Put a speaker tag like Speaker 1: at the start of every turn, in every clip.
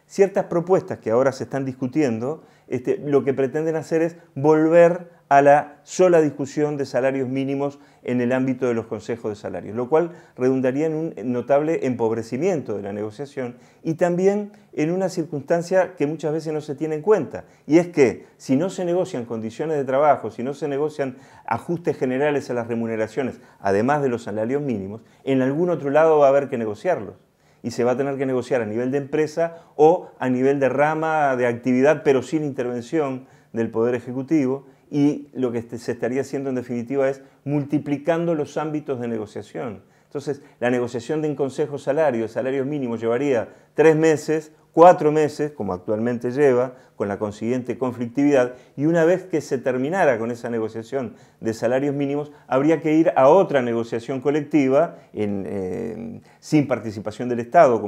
Speaker 1: Ciertas propuestas que ahora se están discutiendo, lo que pretenden hacer es volver a la sola discusión de salarios mínimos en el ámbito de los consejos de salarios, lo cual redundaría en un notable empobrecimiento de la negociación y también en una circunstancia que muchas veces no se tiene en cuenta, y es que si no se negocian condiciones de trabajo, si no se negocian ajustes generales a las remuneraciones, además de los salarios mínimos, en algún otro lado va a haber que negociarlos. Y se va a tener que negociar a nivel de empresa o a nivel de rama de actividad, pero sin intervención del Poder Ejecutivo, y lo que se estaría haciendo en definitiva es multiplicando los ámbitos de negociación. Entonces, la negociación de un consejo salarios mínimos llevaría 3 meses, 4 meses, como actualmente lleva, con la consiguiente conflictividad, y una vez que se terminara con esa negociación de salarios mínimos, habría que ir a otra negociación colectiva, sin participación del Estado,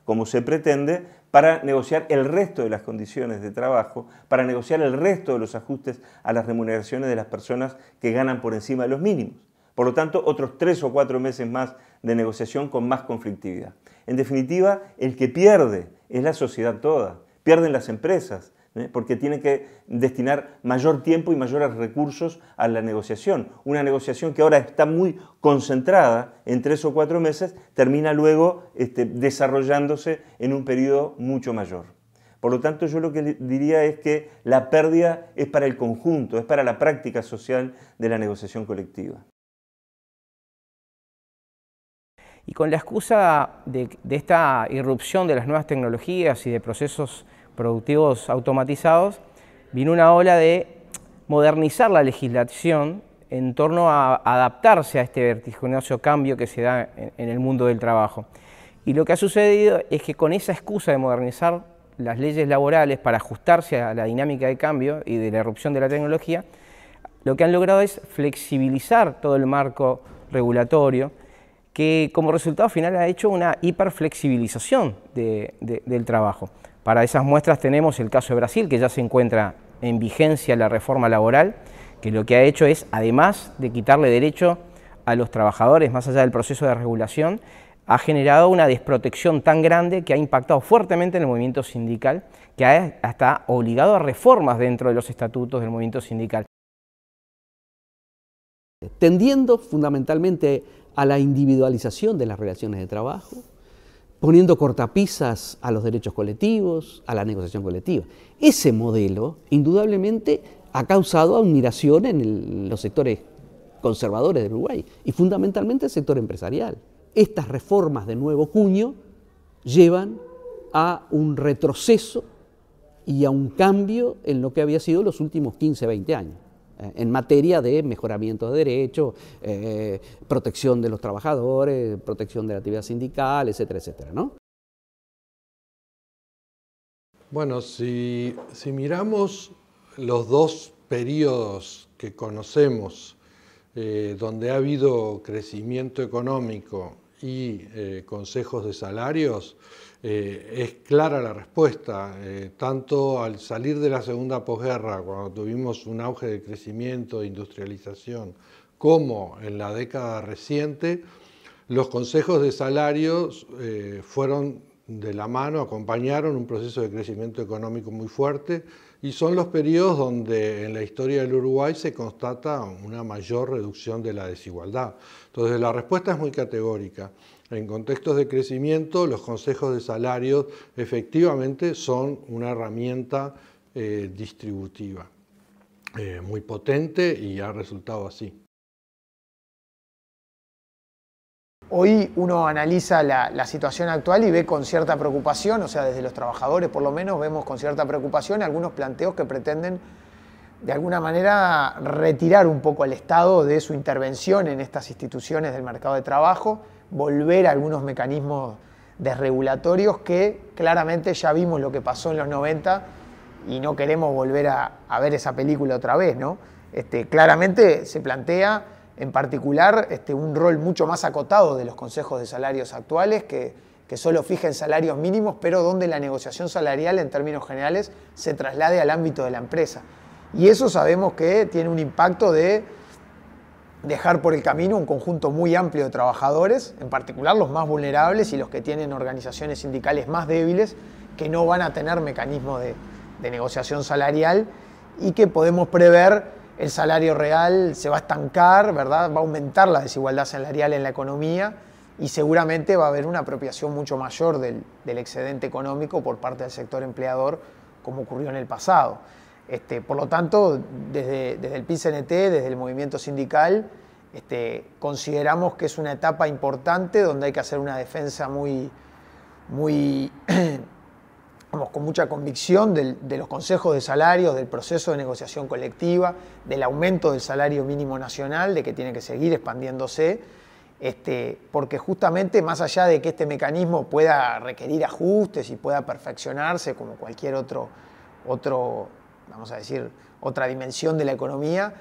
Speaker 1: como se pretende, para negociar el resto de las condiciones de trabajo, para negociar el resto de los ajustes a las remuneraciones de las personas que ganan por encima de los mínimos. Por lo tanto, otros 3 o 4 meses más de negociación con más conflictividad. En definitiva, el que pierde es la sociedad toda, pierden las empresas, porque tienen que destinar mayor tiempo y mayores recursos a la negociación. Una negociación que ahora está muy concentrada en 3 o 4 meses, termina luego desarrollándose en un periodo mucho mayor. Por lo tanto, yo lo que diría es que la pérdida es para el conjunto, es para la práctica social de la negociación colectiva.
Speaker 2: Y con la excusa de esta irrupción de las nuevas tecnologías y de procesos productivos automatizados, vino una ola de modernizar la legislación en torno a adaptarse a este vertiginoso cambio que se da en el mundo del trabajo. Y lo que ha sucedido es que con esa excusa de modernizar las leyes laborales para ajustarse a la dinámica de cambio y de la irrupción de la tecnología, lo que han logrado es flexibilizar todo el marco regulatorio, que como resultado final ha hecho una hiperflexibilización del trabajo. Para esas muestras tenemos el caso de Brasil, que ya se encuentra en vigencia la reforma laboral, que lo que ha hecho es, además de quitarle derecho a los trabajadores más allá del proceso de regulación, ha generado una desprotección tan grande que ha impactado fuertemente en el movimiento sindical, que ha hasta obligado a reformas dentro de los estatutos del movimiento sindical.
Speaker 3: Tendiendo fundamentalmente a la individualización de las relaciones de trabajo, poniendo cortapisas a los derechos colectivos, a la negociación colectiva. Ese modelo, indudablemente, ha causado admiración en los sectores conservadores del Uruguay y fundamentalmente el sector empresarial. Estas reformas de nuevo cuño llevan a un retroceso y a un cambio en lo que había sido los últimos 15, 20 años. En materia de mejoramiento de derechos, protección de los trabajadores, protección de la actividad sindical, etcétera, etcétera, ¿no?
Speaker 4: Bueno, si miramos los dos periodos que conocemos, donde ha habido crecimiento económico y consejos de salarios, es clara la respuesta, tanto al salir de la segunda posguerra, cuando tuvimos un auge de crecimiento, de industrialización, como en la década reciente, los consejos de salarios fueron de la mano, acompañaron un proceso de crecimiento económico muy fuerte y son los periodos donde en la historia del Uruguay se constata una mayor reducción de la desigualdad. Entonces la respuesta es muy categórica. En contextos de crecimiento, los consejos de salarios efectivamente son una herramienta distributiva muy potente y ha resultado así.
Speaker 5: Hoy uno analiza la situación actual y ve con cierta preocupación, o sea, desde los trabajadores por lo menos vemos con cierta preocupación algunos planteos que pretenden de alguna manera retirar un poco al Estado de su intervención en estas instituciones del mercado de trabajo, volver a algunos mecanismos desregulatorios que claramente ya vimos lo que pasó en los 90 y no queremos volver a ver esa película otra vez, ¿no? Claramente se plantea en particular un rol mucho más acotado de los consejos de salarios actuales que solo fijen salarios mínimos, pero donde la negociación salarial en términos generales se traslade al ámbito de la empresa. Y eso sabemos que tiene un impacto de dejar por el camino un conjunto muy amplio de trabajadores, en particular los más vulnerables y los que tienen organizaciones sindicales más débiles, que no van a tener mecanismos de negociación salarial y que podemos prever el salario real se va a estancar, ¿verdad? Va a aumentar la desigualdad salarial en la economía y seguramente va a haber una apropiación mucho mayor del excedente económico por parte del sector empleador, como ocurrió en el pasado. Por lo tanto, desde el PIT-CNT, desde el movimiento sindical, consideramos que es una etapa importante donde hay que hacer una defensa con mucha convicción de los consejos de salarios, del proceso de negociación colectiva, del aumento del salario mínimo nacional, de que tiene que seguir expandiéndose, porque justamente más allá de que este mecanismo pueda requerir ajustes y pueda perfeccionarse como cualquier otro vamos a decir, otra dimensión de la economía,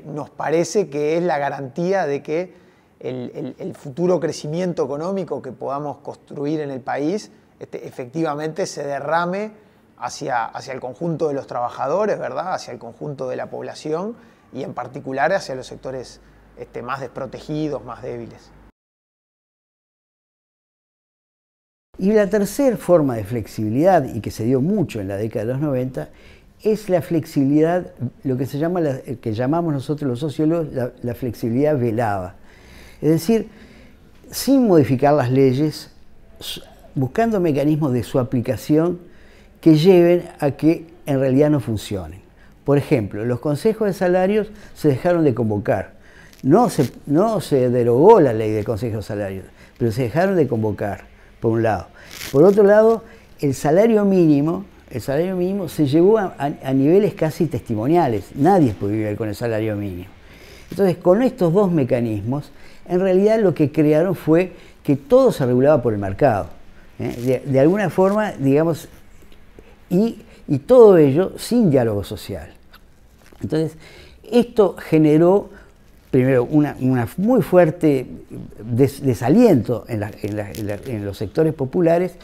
Speaker 5: nos parece que es la garantía de que el futuro crecimiento económico que podamos construir en el país efectivamente se derrame hacia el conjunto de los trabajadores, ¿verdad? Hacia el conjunto de la población y en particular hacia los sectores más desprotegidos, más débiles.
Speaker 6: Y la tercera forma de flexibilidad, y que se dio mucho en la década de los 90, es la flexibilidad, lo que se llama, que llamamos nosotros los sociólogos, la flexibilidad velada. Es decir, sin modificar las leyes, buscando mecanismos de su aplicación que lleven a que en realidad no funcionen. Por ejemplo, los consejos de salarios se dejaron de convocar. No se derogó la ley de consejos de salarios, pero se dejaron de convocar, por un lado. Por otro lado, el salario mínimo se llevó a niveles casi testimoniales. Nadie puede vivir con el salario mínimo. Entonces, con estos dos mecanismos, en realidad lo que crearon fue que todo se regulaba por el mercado. De alguna forma, digamos, y todo ello sin diálogo social. Entonces, esto generó, primero, una muy fuerte desaliento en los sectores populares,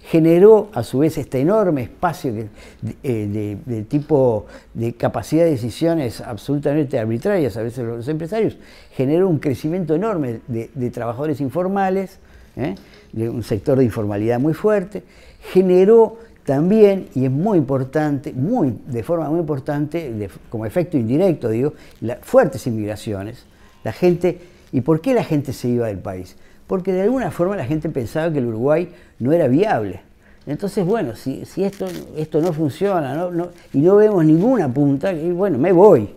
Speaker 6: generó a su vez este enorme espacio de tipo de capacidad de decisiones absolutamente arbitrarias, a veces los empresarios, generó un crecimiento enorme de trabajadores informales, de un sector de informalidad muy fuerte, generó también, y es muy importante, de forma muy importante, como efecto indirecto, digo, fuertes inmigraciones. La gente, ¿y por qué la gente se iba del país? Porque de alguna forma la gente pensaba que el Uruguay no era viable. Entonces, bueno, si esto no funciona y no vemos ninguna punta, y bueno, me voy.